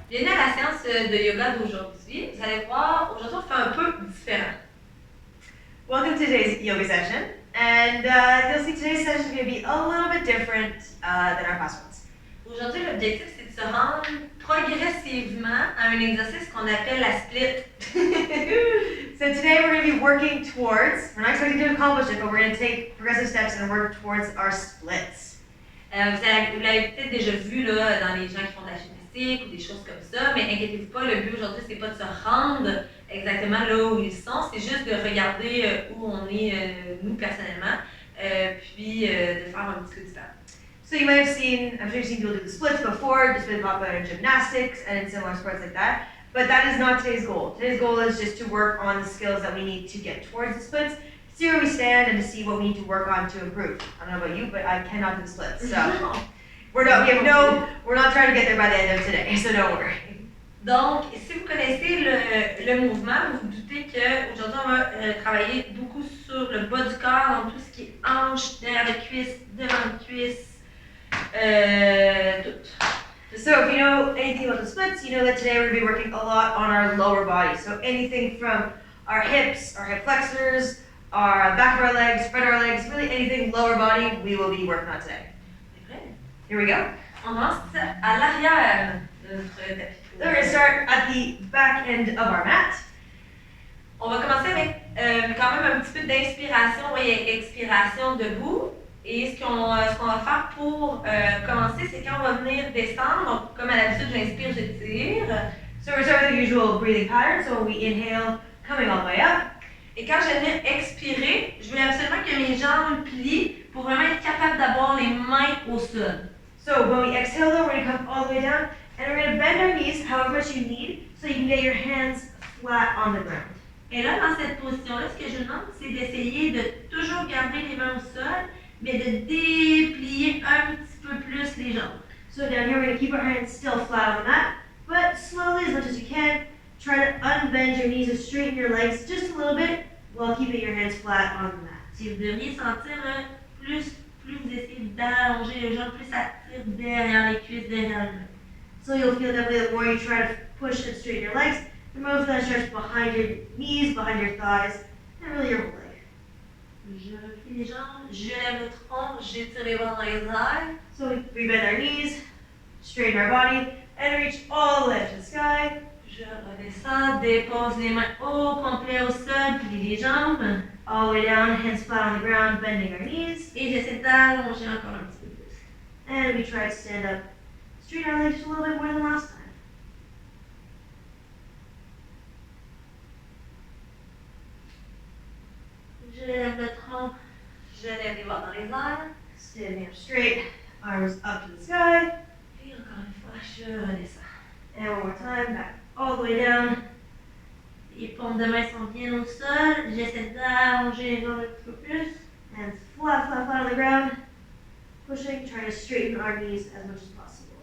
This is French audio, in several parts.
Bienvenue à la séance de yoga d'aujourd'hui. Vous allez voir, aujourd'hui on fait un peu différent. Welcome to today's yoga session, and you'll see today's session is going to be a little bit different than our past ones. Aujourd'hui, l'objectif c'est de se rendre progressivement à un exercice qu'on appelle la split. So today we're going to be working towards, we're not expecting to accomplish it, but we're going to take progressive steps and work towards our splits. Vous l'avez peut-être déjà vu là, dans les gens qui font de la gymnastique ou des choses comme ça, mais inquiétez-vous pas, le but aujourd'hui c'est pas de se rendre exactement là où ils sont, c'est juste de regarder où on est nous personnellement, puis de faire un petit peu différent. So you might have seen, I'm sure you've seen people do the splits before, just been popular in gymnastics and in similar sports like that, but that is not today's goal. Today's goal is just to work on the skills that we need to get towards the splits, see where we stand, and to see what we need to work on to improve. I don't know about you, but I cannot do the splits, so we're not trying to get there by the end of today, so don't worry. Donc, si vous connaissez le mouvement, vous vous doutez qu'aujourd'hui, on va travailler beaucoup sur le bas du corps, donc tout ce qui est hanche, derrière les cuisses, devant les cuisses, tout. So if you know anything about the splits, you know that today we're going to be working a lot on our lower body. So anything from our hips, our hip flexors, our back of our legs, front of our legs, really anything lower body, we will be working on today. Here we go. On lance à l'arrière de notre tapis. So we're going to start at the back end of our mat. On va commencer avec quand même un petit peu d'inspiration et expiration debout. Et ce qu'on va faire pour commencer, c'est quand on va venir descendre, donc comme à l'habitude, j'inspire, j'étire. So we're starting with the usual breathing pattern. So we inhale, coming all the way up. Et quand je vais venir expirer, je veux absolument que mes jambes plient pour vraiment être capable d'avoir les mains au sol. So when we exhale, though, we're going to come all the way down, and we're going to bend our knees however much you need, so you can get your hands flat on the ground. Et là, dans cette position-là, ce que je demande, c'est d'essayer de toujours garder les mains au sol, mais de déplier un petit peu plus les jambes. So down here, we're going to keep our hands still flat on the mat, but slowly, as much as you can, try to unbend your knees and straighten your legs just a little bit while keeping your hands flat on the mat. Si vous devriez sentir plus vous essayez d'allonger les jambes, plus ça tire derrière les cuisses, derrière le mains. So you'll feel definitely the more you try to push and straighten your legs, the more of that starts behind your knees, behind your thighs, and really your whole leg. Je plie les jambes, je lève le tronc, j'étire les bras dans les airs. So we bend our knees, straighten our body, and reach all the way up to the sky. Je redescends, dépose les mains au complet au sol, plie les jambes. All the way down, hands flat on the ground, bending our knees. Et j'essaie d'allonger encore un petit peu plus. And we try to stand up, straighten our legs just a little bit more than last time. Je lève le tronc, je lève les bras dans les airs. Standing up straight, arms up to the sky. Et encore une fois, je redescends. And one more time, back all the way down. Les paumes de main sont bien au sol. J'essaie d'allonger les jambes un petit peu plus. Hands flat, flat, flat on the ground. Pushing, trying to straighten our knees as much as possible.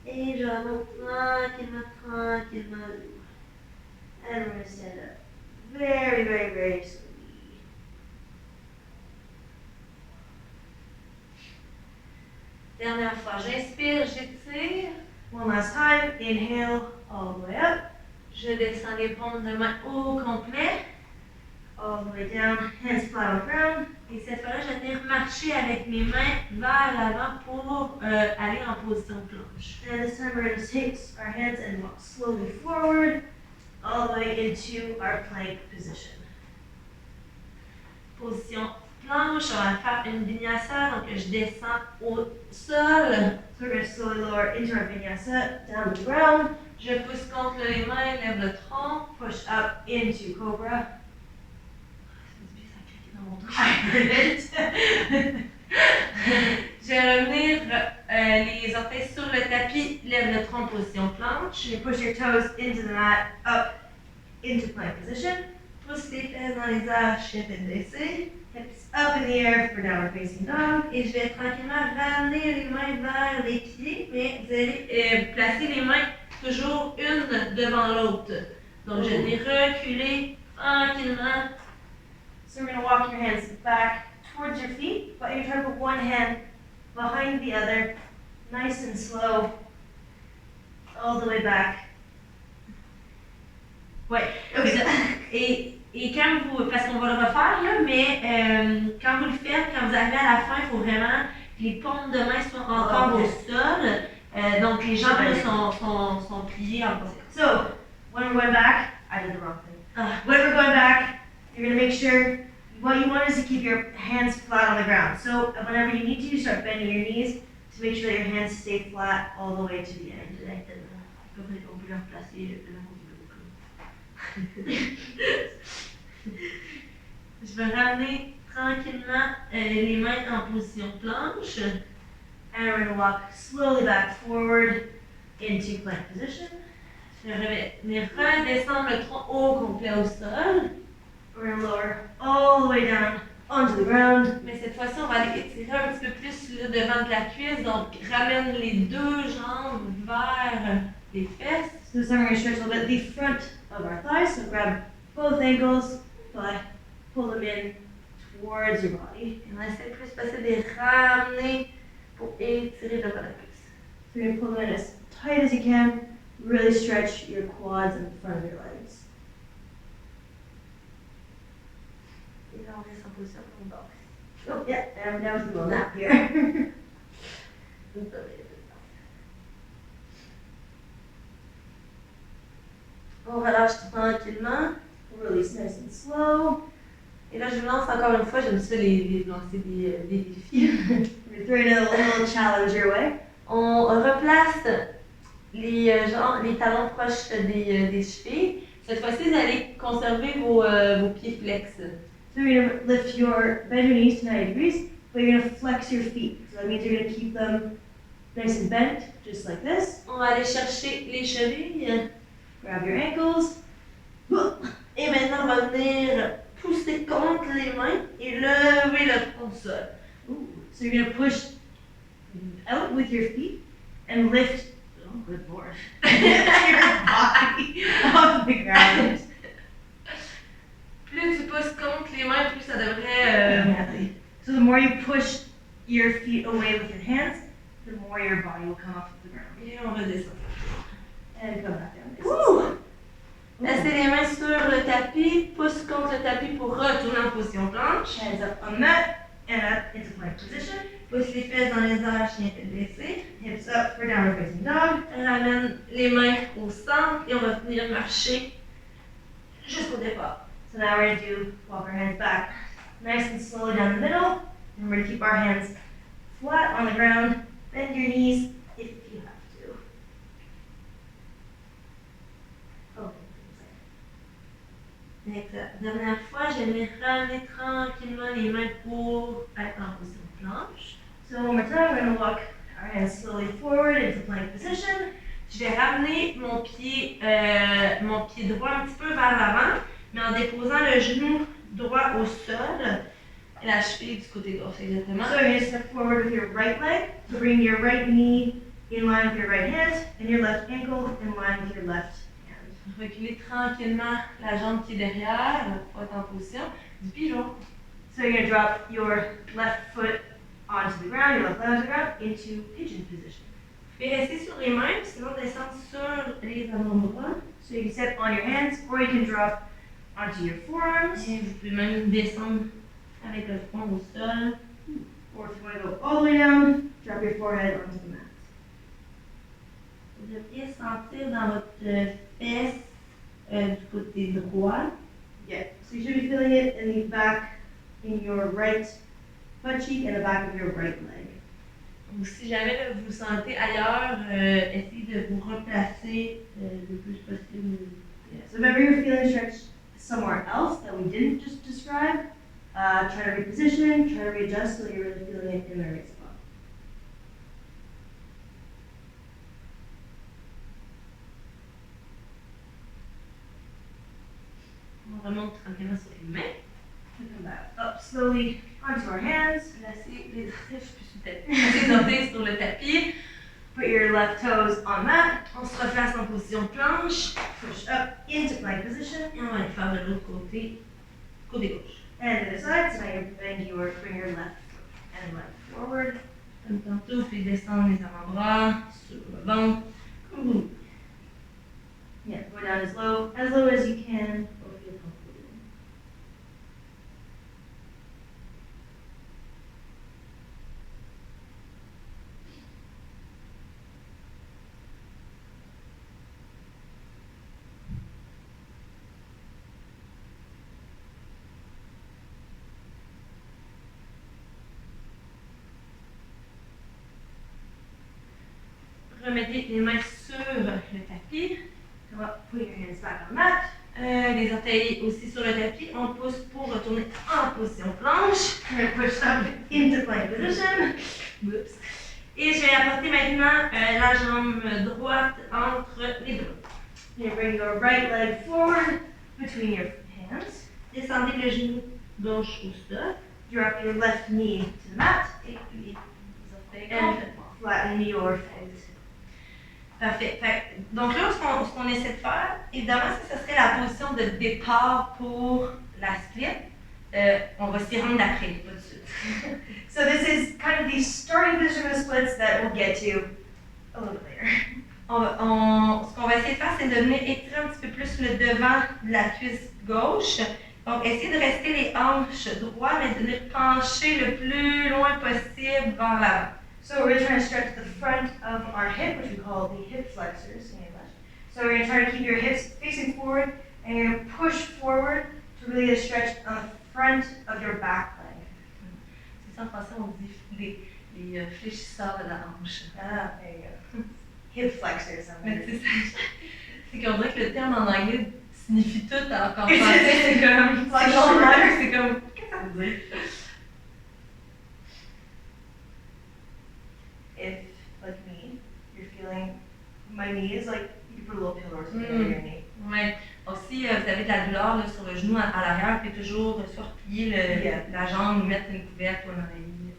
Et je remonte tranquillement, tranquillement. And we're going to stand up very, very, very slowly. Dernière fois, j'inspire, j'étire. One last time, inhale all the way up. Je descends les paumes de main au complet. All the way down, hands flat on the ground. Et cette fois-là, je vais venir marcher avec mes mains vers l'avant pour aller en position planche. And this time we're going to take our hands and walk slowly forward, all the way into our plank position. Position planche, on va faire une vinyasa, donc je descends au sol. So we're going to slowly lower into our vinyasa, down to the ground. Je pousse contre les mains, lève le tronc. Push up into cobra. Je vais revenir les orteils sur le tapis, lève le tronc, position planche. You push your toes into the mat, up into plank position. Pousse les fesses dans les airs, cheville baissée. Hips up in the air for downward facing dog. Et je vais tranquillement ramener les mains vers les pieds, mais vous allez placer les mains toujours une devant l'autre. Donc je vais reculer tranquillement. So we're going to walk your hands back towards your feet, but you're trying to put one hand behind the other, nice and slow, all the way back. Ouais. Et quand vous, parce qu'on va le refaire là, mais quand vous le faites, quand vous arrivez à la fin, il faut vraiment que les paumes de main soient encore au sol. Donc les jambes là, sont pliées en bas. So, when we're going back, I did the wrong thing. When we're going back, you're going to make sure, what you want is to keep your hands flat on the ground. So, whenever you need to, you start bending your knees to make sure that your hands stay flat all the way to the end. On peut le replacer de l'autre côté. Je vais ramener tranquillement les mains en position planche. And we're going to walk slowly back forward into plank position. Je vais venir redescendre le tronc au complet au sol. We're going to lower all the way down onto the ground. Mais cette fois-ci, on va aller étirer un petit peu plus le devant de la cuisse. Donc, ramène les deux jambes vers les fesses. So this time we're going to stretch a little bit the front of our thighs. So grab both ankles, but pull them in towards your body. Et on essaie de plus passer de les ramener pour étirer devant la cuisse. So you're going to pull them in as tight as you can. Really stretch your quads and the front of your legs. Et là, on reste en position pour une boxe. Oh, yeah, and now we will nap here. On relâche tranquillement. Release nice and slow. Et là, je vous lance encore une fois, j'aime ça les lancer des défis. We're throwing a little challenge your way. On replace les talons proches des chevilles. Cette fois-ci, vous allez conserver vos pieds flex. So you're going to bend your knees to 90 degrees, but you're going to flex your feet. So that means you're going to keep them nice and bent, just like this. On va aller chercher les chevilles. Grab your ankles. Et maintenant, on va venir pousser contre les mains et lever le tronc au sol. Ooh. So you're going to push out with your feet and lift, oh good lord, your body off the ground. Plus tu pousses contre les mains, plus ça devrait... So the more you push your feet away with your hands, the more your body will come off of the ground. Et on redescend. And come back down. Ouh! Laissez les mains sur le tapis, pousse contre le tapis pour retourner en position planche. Hands up on the mat and up into plank position. Pousse les fesses dans les airs, chien tête baissée. Hips up for downward facing dog. Ramène les mains au centre et on va venir marcher jusqu'au départ. So now we're going to walk our hands back nice and slowly down the middle. And we're going to keep our hands flat on the ground. Bend your knees if you have to. Oh. Exact. Dernière fois, je vais ramener tranquillement les mains pour être en position planche. So one more time, we're going to walk our hands slowly forward into plank position. Je vais ramener mon pied droit un petit peu vers l'avant, mais en déposant le genou droit au sol et la cheville du côté gauche, exactement. So you're going to step forward with your right leg. So bring your right knee in line with your right hand and your left ankle in line with your left hand. Reculez tranquillement la jambe qui est derrière pour être en position du pigeon. So you're going to drop your left foot onto the ground, your left leg onto the ground, into pigeon position. Vous pouvez rester sur les mains, sinon descendre sur les avant-bras. So you can sit on your hands or you can drop onto your forearms. Et vous pouvez même descendre avec le front au sol. Or if you want to go all the way down, drop your forehead onto the mat. Vous devriez sentir dans votre fesse du côté droit. Yeah. So you should be feeling it in the back, in your right butt cheek and the back of your right leg. Donc, si jamais là, vous vous sentez ailleurs, essayez de vous replacer le plus possible. Yeah. So remember you're feeling stretched somewhere else that we didn't just describe. Try to reposition, try to readjust so that you're really feeling it in the right spot. On remonte tranquillement sur les mains. And come back up slowly onto our hands. Placez les orteils sur le tapis. Placez les orteils sur le tapis. Put your left toes on mat. On se replace en position planche. Push up into plank position. Et on va aller faire de l'autre côté, côté gauche. and to the side. So now you're bend your, bring your left and left forward. Comme tantôt, puis descendre les avant-bras sur le ventre. Comme vous. Yeah, go down as low as you can. Or feel comfortable. Remettez les mains sur le tapis. Come up, put your hands back on mat. Les orteils aussi sur le tapis. On pousse pour retourner en position planche. You're gonna push up into plank position. Oups. Et je vais apporter maintenant la jambe droite entre les bras. You bring your right leg forward between your hands. Descendez le genou gauche au sol. Drop your left knee to the mat. Et puis les orteils And complètement. flatten your face. Parfait. Donc là, ce qu'on essaie de faire, évidemment, ça serait la position de départ pour la split. On va s'y rendre après, pas de suite. So this is kind of the starting position of the splits that we'll get to a little bit later. Ce qu'on va essayer de faire, c'est de venir étirer un petit peu plus le devant de la cuisse gauche. Donc, essayez de rester les hanches droites, mais de venir pencher le plus loin possible vers l'avant. So we're trying to stretch the front of our hip, which we call the hip flexors in English. So we're going to try to keep your hips facing forward, and you're going to push forward to really get a stretch on the front of your back leg. C'est ça, en français, on dit les fléchisseurs de la hanche. Ah, there you go. Hip flexors. Mais tu sais, c'est qu'on dirait que le terme en anglais signifie tout alors qu'en français, c'est comme... C'est comme... Qu'est-ce que ça veut dire? If, like me, you're feeling my knee is like, you can put a little pillow or something under your knee. Ouais. Donc, si vous avez de la douleur là, sur le genou à l'arrière, vous pouvez toujours soit replier la jambe ou mettre une couverte ou un oreiller.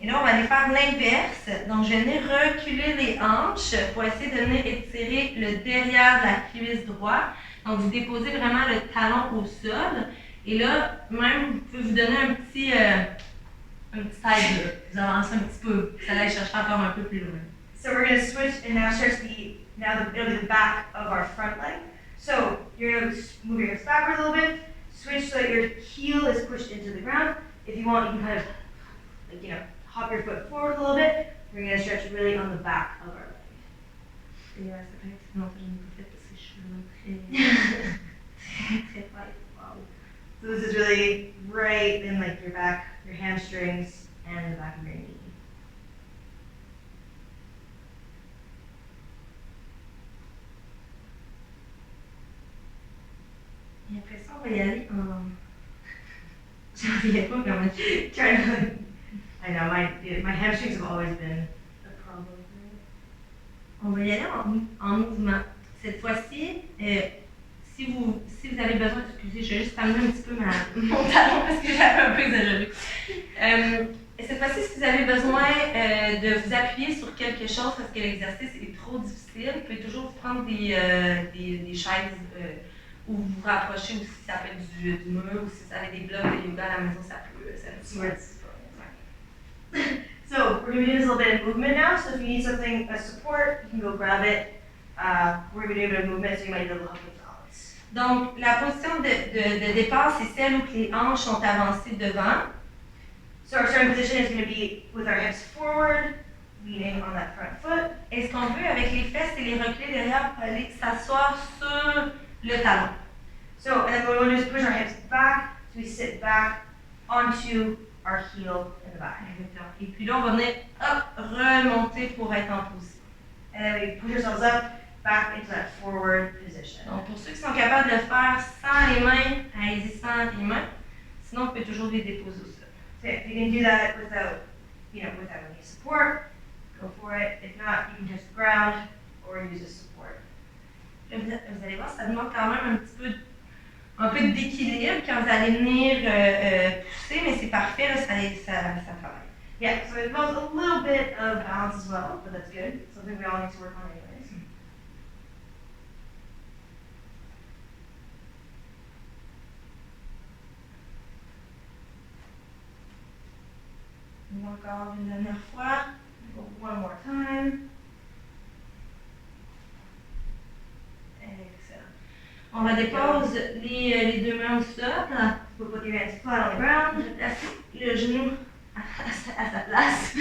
Et là, on va aller faire l'inverse. Donc, je vais venir reculer les hanches pour essayer de venir étirer le derrière de la cuisse droite. Donc, vous déposez vraiment le talon au sol. Et là, même, vous pouvez vous donner un petit aide. Vous avancez un petit peu. Vous allez aller chercher encore un peu plus loin. So we're going to switch and now stretch it'll be the back of our front leg. So you're going to move your hips backwards a little bit, switch so that your heel is pushed into the ground. If you want, you can kind of, hop your foot forward a little bit. We're going to stretch really on the back of our leg. Et ça peut être non, je n'ai pas fait parce que je suis très tight. Wow. So this is really right in like your back, your hamstrings, and the back of your knee. Et après ça, on va y aller en... J'en reviens pas comment... I know, my hamstrings have always been a problem. On va y aller en mouvement. Cette fois-ci, si vous avez besoin, excusez, je vais juste amener un petit peu mon talon parce que j'avais un peu exagéré. Cette fois-ci, si vous avez besoin de vous appuyer sur quelque chose parce que l'exercice est trop difficile, vous pouvez toujours vous prendre des chaises ou vous vous rapprocher, ou si ça peut être du mur, ou si vous avez des blocs de yoga à la maison, ça peut So we're going to do this a little bit of movement now. So if you need something, a support, you can go grab it. We're going to do a bit of movement, so you might be able to help with balance. Donc, la position de départ, c'est celle où les hanches sont avancées devant. So our starting position is going to be with our hips forward, leaning on that front foot. Et ce qu'on veut avec les fesses, c'est les reculer derrière pour aller s'asseoir sur le talon. So, and then what we want to do is push our hips back, so we sit back onto our heel in the back. Et puis là, on va venir remonter pour être en position. And then we push ourselves up, back into that forward position. Donc, pour ceux qui sont capables de le faire sans les mains, allez-y sans les mains. Sinon, vous pouvez toujours les déposer au sol. So if you can do that without any support, go for it. If not, you can touch the ground or use a support. Là, vous allez voir, ça demande quand même un peu d'équilibre quand vous allez venir pousser, mais c'est parfait, là, ça travaille. Yeah, so it involves a little bit of balance as well, but that's good. Something we all need to work on anyways. Encore une dernière fois. One more time. Exhale. On redépose les deux mains au sol. Put both your hands flat on the ground. Placer le genou à sa place.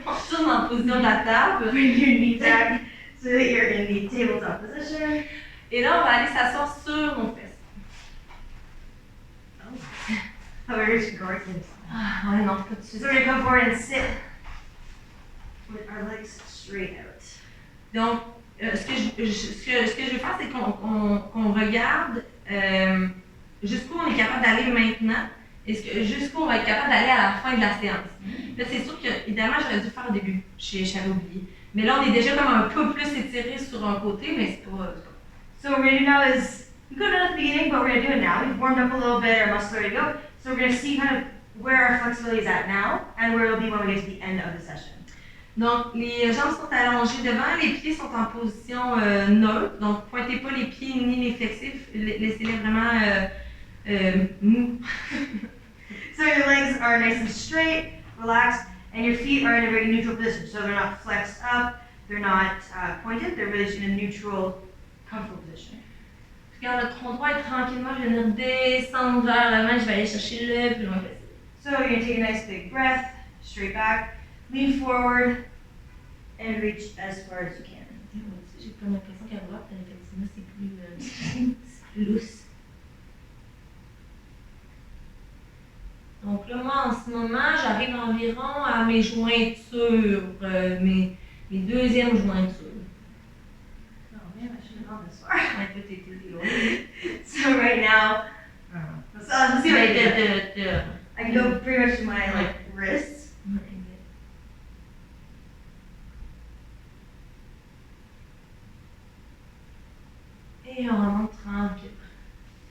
On retourne en position de la table. Bring your knee back so that you're in the tabletop position. Et là, on va aller s'asseoir sur nos fesses. However, you should go right in. Ah, ouais, non, pas de So suite. we're gonna come forward and sit with our legs straight out. Donc, ce que je veux faire, c'est qu'on regarde jusqu'où on est capable d'aller maintenant et jusqu'où on va être capable d'aller à la fin de la séance. Là, c'est sûr que, idéalement, j'aurais dû faire au début. J'avais oublié. Mais là, on est déjà comme un peu plus étiré sur un côté, mais c'est pas. So what we're gonna do now is, we could have done it at the beginning, but we're gonna do it now. We've warmed up a little bit, our muscles are ready to go. So we're gonna see kind of where our flexibility is at now and where it'll be when we get to the end of the session. Donc, les jambes sont allongées devant, les pieds sont en position neutre. Donc, pointez pas les pieds ni les flexifs, laissez-les vraiment mous. So your legs are nice and straight, relaxed, and your feet are in a very neutral position. So they're not flexed up, they're not pointed, they're really just in a neutral, comfortable position. Regarde, le tronc droit et tranquillement, je vais venir descendre vers l'avant, je vais aller chercher le plus loin possible. So you're gonna take a nice big breath, straight back, lean forward, and reach as far as you can. J'ai comme l'impression qu'à droite, effectivement, c'est plus lousse. Donc là, moi, en ce moment, j'arrive environ à mes jointures, mes deuxièmes jointures. Oh man, I should have gone this far. Un peu t'es loin. So right now, let's see what I can do. de. I can go pretty much to my like wrists. Et on remonte tranquille.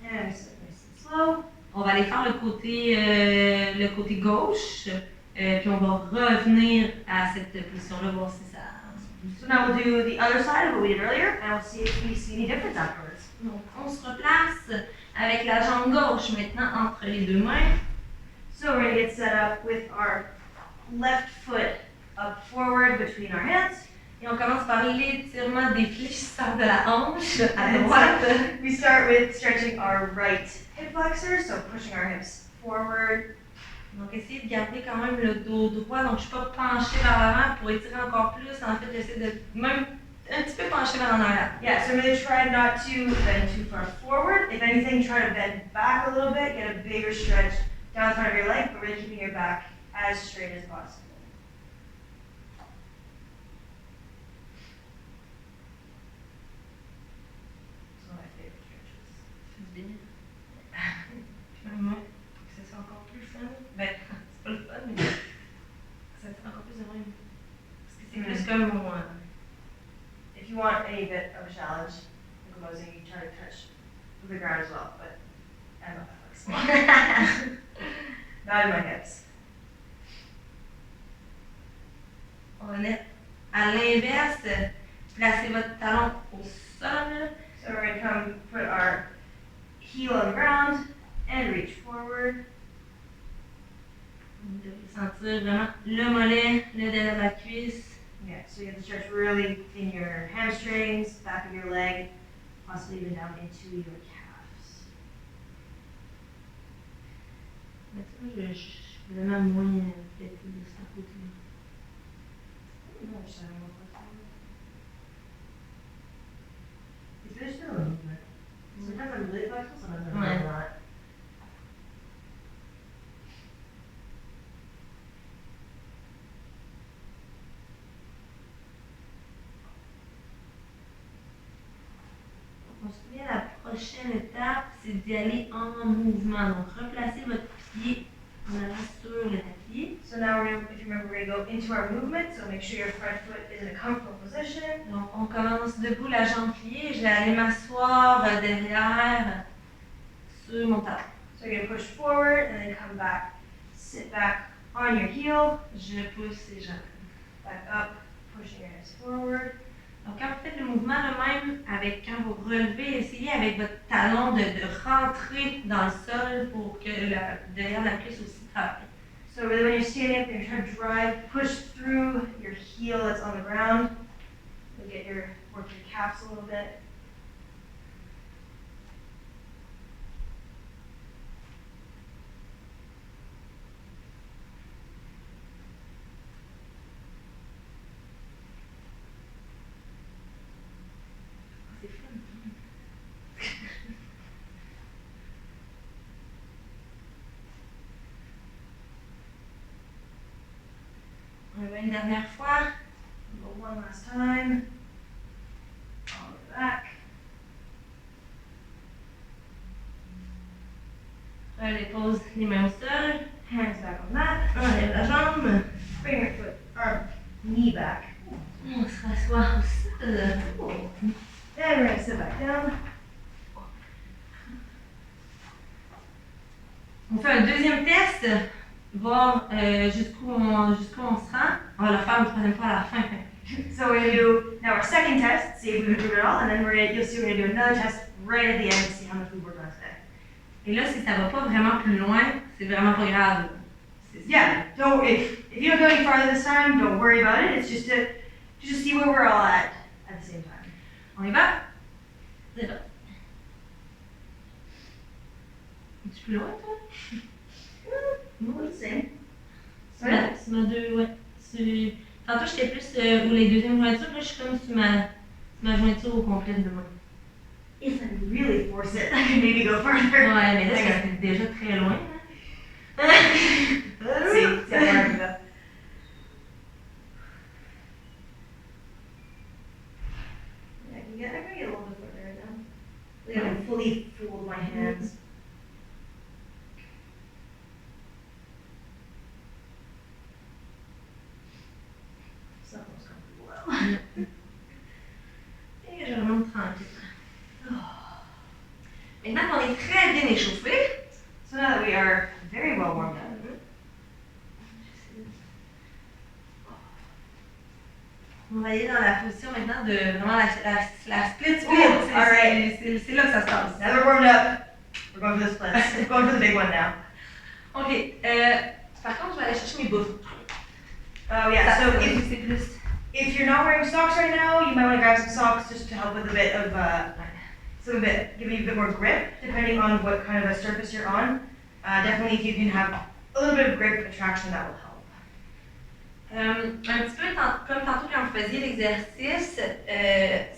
And sit nice and slow. On va aller faire le côté gauche, puis on va revenir à cette position-là, voir si ça. So now we'll do the other side of what we did earlier, and we'll see if we see any difference afterwards. Donc, on se replace avec la jambe gauche maintenant entre les deux mains. So we're gonna get set up with our left foot up forward between our hands. Et on commence par l'étirement des fléchisseurs de la hanche à droite. We start with stretching our right hip flexors, so pushing our hips forward. Donc, essayez de garder quand même le dos droit. Donc, je ne suis pas penchée vers l'avant pour étirer encore plus. En fait, j'essaie de même un petit peu pencher vers en arrière. Yeah, so really try not to bend too far forward. If anything, try to bend back a little bit, get a bigger stretch down the front of your leg, but really keeping your back as straight as possible. It's one of my favorite stretches. C'est bien. Finalement, pour que ça soit encore plus fun. Ben, c'est pas le fun, mais ça fait encore plus de même. Parce que c'est plus comme mon. If you want any bit of a challenge, in composing, you try to touch the ground as well, but I'm not that flexible. Not in my hips. On est à l'inverse, placez votre talon au sol. So we're gonna come put our heel on the ground and reach forward. Vous devez sentir vraiment le mollet, le derrière de la cuisse. Yeah, so you have to stretch really in your hamstrings, back of your leg, possibly even down into your calves. Mais tu vois, je suis vraiment moins pétée de ce côté-là. It's really still a movement. Sometimes I'm really flexible, sometimes I'm Ouais. really not. On se dit la prochaine étape, c'est d'y aller en mouvement. Donc, replacez votre pied en allant sur le tapis. So now we're gonna, if you remember, we're gonna go into our movement, so make sure your front foot is in a comfortable position. Donc, on commence debout, la jambe pliée. Je vais aller m'asseoir derrière sur mon talon. So you're gonna push forward and then come back, sit back on your heel, Je pousse les jambes. back up, pushing your hips forward. Donc, quand vous faites le mouvement le même, quand vous relevez, essayez avec votre talon de rentrer dans le sol pour que derrière la cuisse aussi travaille. So So really when you're standing up, you're trying to push through your heel that's on the ground. You'll work your calves a little bit. On va une dernière fois. Go one last time. All the way back. Les pose les mains au sol. Hands back on that. Enlève la jambe. Bring your knee back. On se rassoit au sol. And we're gonna sit back down. On fait un deuxième test, voir jusqu'où on se rend. On va le faire une troisième fois à la fin. So we're gonna do now our second test, see if we improved at all, and then you'll see we're gonna do another test right at the end to see how much we worked on today. Et là, si ça va pas vraiment plus loin, c'est vraiment pas grave. Yeah, if you don't go any farther this time, don't worry about it. It's just to see where we're all at the same time. On y va? C'est là. Es-tu plus loin, toi? No, the same. Sur ma deux, ouais. Tantôt, j'étais plus pour les deuxièmes jointures, là, je suis comme sur ma jointure au complet de moi. If I really force it, I can maybe go further. Ouais, mais là, c'est déjà très loin. Hein? See how far I can go. I can get a little bit further right now. I haven't fully fooled my hands. It's not most comfortable though. Et je remonte tranquille. Maintenant qu'on est très bien échauffé, So now that we are very well warmed up, on va aller dans la position maintenant de vraiment la split split. Ooh, all right. C'est là que ça se passe. now that we're warmed up, we're going for the splits. We're going for the big one now. Ok. Par contre, je vais aller chercher mes bouffes. Oh yeah, so c'est plus. if you're not wearing socks right now, you might want to grab some socks just to help with a bit of give you a bit more grip, depending on what kind of a surface you're on. Definitely, if you can have a little bit of grip attraction, that will help. Un petit peu comme tantôt quand vous faisiez l'exercice,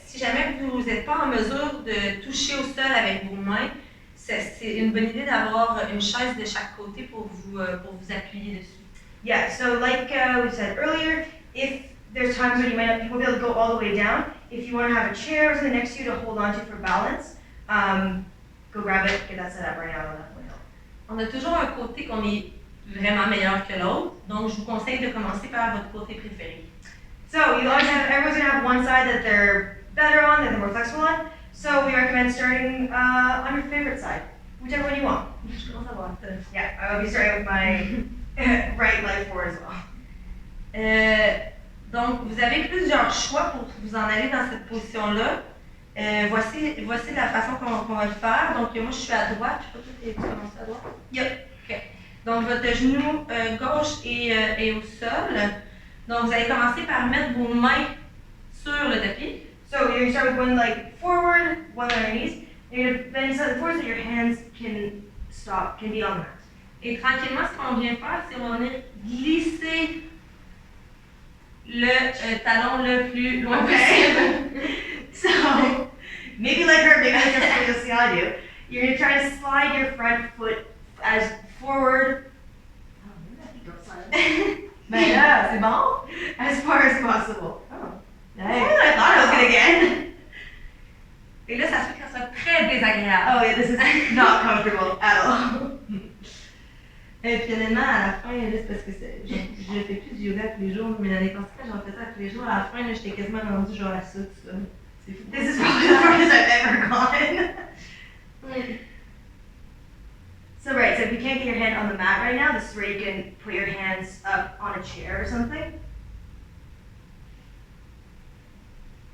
si jamais vous n'êtes pas en mesure de toucher au sol avec vos mains, c'est une bonne idée d'avoir une chaise de chaque côté pour vous appuyer dessus. Yeah, so like we said earlier, if there's times when you won't be able to go all the way down, if you want to have a chair or something next to you to hold on to for balance, go grab it, get that set up right now, that'll definitely help. On a toujours un côté qu'on est vraiment meilleur que l'autre, donc je vous conseille de commencer par votre côté préféré. So everyone's gonna have one side that they're better on, that they're more flexible on. So we recommend starting on your favorite side, whichever one you want. Je commence à voir ça. Yeah, I'll be starting with my right leg forward as well. Donc, vous avez plusieurs choix pour vous en aller dans cette position-là. Voici la façon qu'on va le faire. Donc, moi, je suis à droite. Je sais pas, tu commences à droite? Yep. OK. Donc, votre genou gauche est au sol. Donc, vous allez commencer par mettre vos mains sur le tapis. So you're gonna start with one leg forward, one leg on your knees. You're gonna then set forward so your hands can be on the mat. Et tranquillement, ce qu'on vient faire, c'est qu'on va venir glisser le talon le plus loin possible. So maybe like her, maybe like her, you'll see how I do. You're gonna try to slide your front foot as forward. Oh, maybe I can go slide. Ben là, c'est bon. As far as possible. Oh. Hey. More than I thought I was gonna get. Et là, ça se fait que ça soit très désagréable. Oh yeah, this is not comfortable at all. Et puis honnêtement, à la fin, là, c'est parce que je fais plus du yoga tous les jours, mais l'année passée, quand j'en faisais tous les jours, à la fin, là, j'étais quasiment rendue genre à ça, tout ça. C'est fou. This is probably the farthest I've ever gone. So right, so if you can't get your hand on the mat right now, this is where you can put your hands up on a chair or something.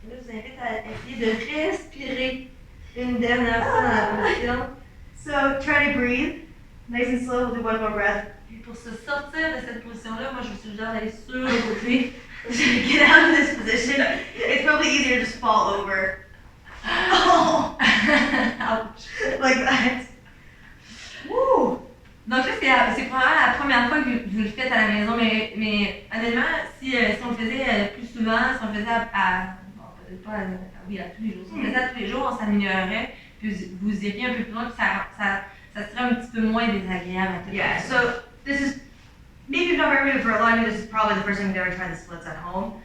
Et là, je vous invite à essayer de respirer une dernière fois dans la position. So try to breathe nice and slow. We'll do one more breath. Et pour se sortir de cette position-là, moi je vous suggère d'aller sur le côté. To get out of this position, it's probably easier to just fall over. Oh, Ouch. like that. Woo! Donc là, c'est probablement la première fois que vous le faites à la maison, mais honnêtement, si on le faisait plus souvent, si on le faisait bon, peut-être pas oui, à tous les jours, si on le faisait à tous les jours, on s'améliorerait, puis vous iriez un peu plus loin, puis ça serait un petit peu moins désagréable à tout le Yeah, monde. so this is, maybe you've never heard of it, for a lot of you, this is probably the first time you've ever tried the splits at home.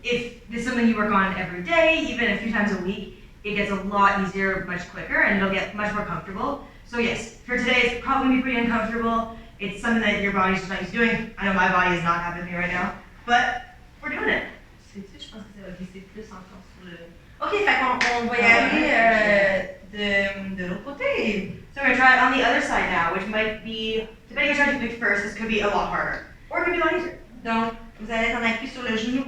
If this is something you work on every day, even a few times a week, it gets a lot easier, much quicker, and it'll get much more comfortable. So yes, for today it's probably gonna be pretty uncomfortable. It's something that your body's just not used to doing. I know my body is not happy with me right now, but we're doing it. Je pense que ça va glisser plus encore sur le... Ok, fait qu'on va y aller de l'autre côté. So we're gonna try it on the other side now, which might be, depending on how you pick first, this could be a lot harder. Or it could be a lot easier. Donc, vous allez être en appui sur le genou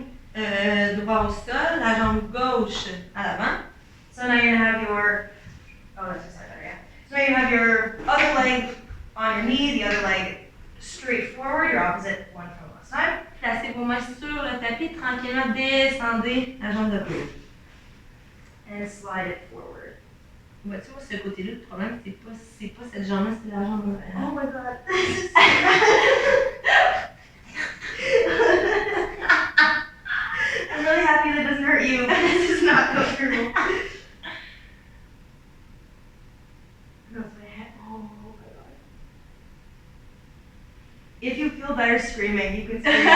droit au sol, la jambe gauche à l'avant. So now you're gonna have your, oh that's just better, yeah. So now you have your other leg on your knee, the other leg straight forward, your opposite one from last time. Placez vos mains sur le tapis, tranquillement descendez la jambe de gauche. And slide it forward. Ouais, tu vois, ce côté-là, le problème, c'est pas cette jambe-là, c'est la jambe Oh my god. I'm really happy that doesn't hurt you, but this is not comfortable. No, it's my head. Oh my god. If you feel better screaming, you can scream.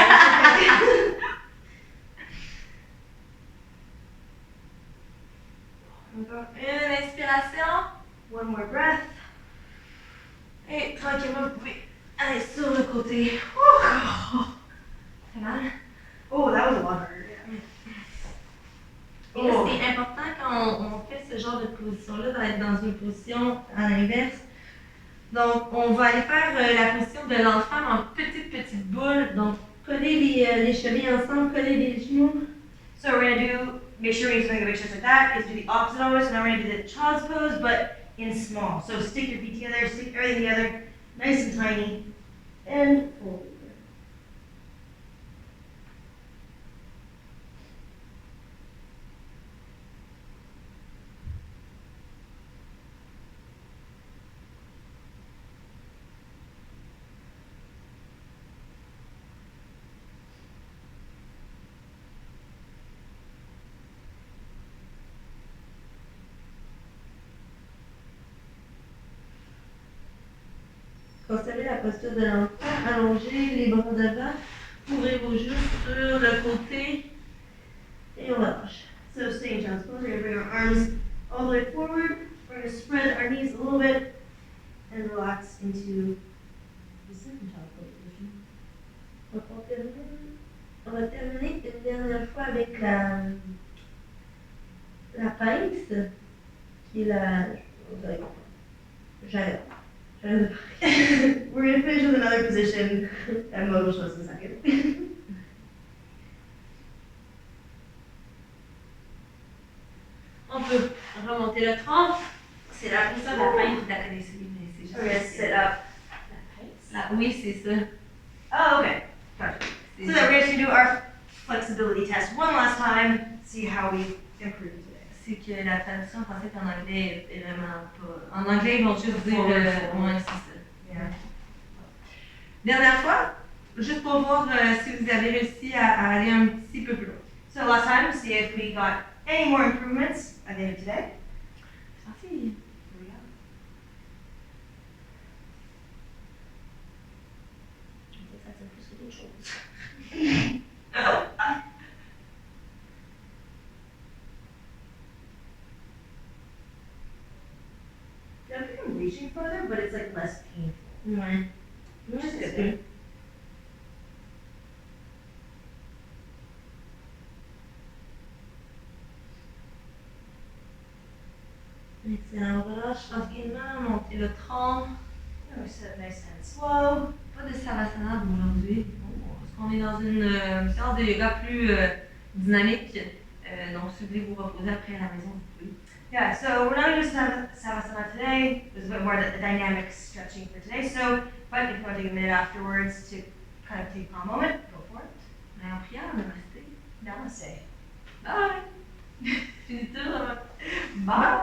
Encore une inspiration. One more breath. Et tranquillement, vous pouvez aller sur le côté. Ça fait mal. Oh, that was a lot harder. Et là, c'est important quand on fait ce genre de position-là, d'être dans une position à l'inverse. Donc, on va aller faire la position de l'enfant en petite boule. Donc, coller les chevilles ensemble, coller les genoux. So we're gonna do, make sure we make a big stretch like that, is do the opposite always, so now we're gonna do the child's pose, but in small. So stick your feet together, stick everything together, nice and tiny, and fold. Conservez la posture de l'enfant, allongez les bras devant, ouvrez vos genoux sur le côté et on relâche. So stay in child's pose, we're gonna bring our arms all the way forward, we're gonna spread our knees a little bit, and relax into the second child pose position. Donc on va terminer une dernière fois avec la pince, qui est j'arrête. We're gonna finish with another position that Mo will show us in a second. On peut remonter le tronc. C'est la position de la pince, vous la connaissez, mais c'est juste. We're gonna sit up. Oui, c'est ça. Oh, okay. Gotcha. So then we're going to do our flexibility test one last time, see how we improve today. C'est que la traduction française en anglais est vraiment pas. En anglais, ils vont juste dire ouais, c'est ça. Yeah. Dernière fois, juste pour voir si vous avez réussi à aller un petit peu plus loin. So last time, see if we got any more improvements at the end of today. Merci. Here we go. Ça tient plus que d'autres choses. I think I'm reaching further, but it's like less painful. Ouais. Which is c'est good. Excellent. On relâche tranquillement, monter le tronc. We sit nice and slow. Pas de savasana aujourd'hui. Parce qu'on est dans une séance de yoga plus dynamique. Donc, si vous voulez vous reposer après à la maison, vous pouvez. Yeah, so we're not going to do Savasana today. There's a bit more the dynamic stretching for today. So, but if you want to take a minute afterwards to kind of take a moment, go for it. Mais en prière, namaste. Namaste. Bye! Finis-tu, Bye.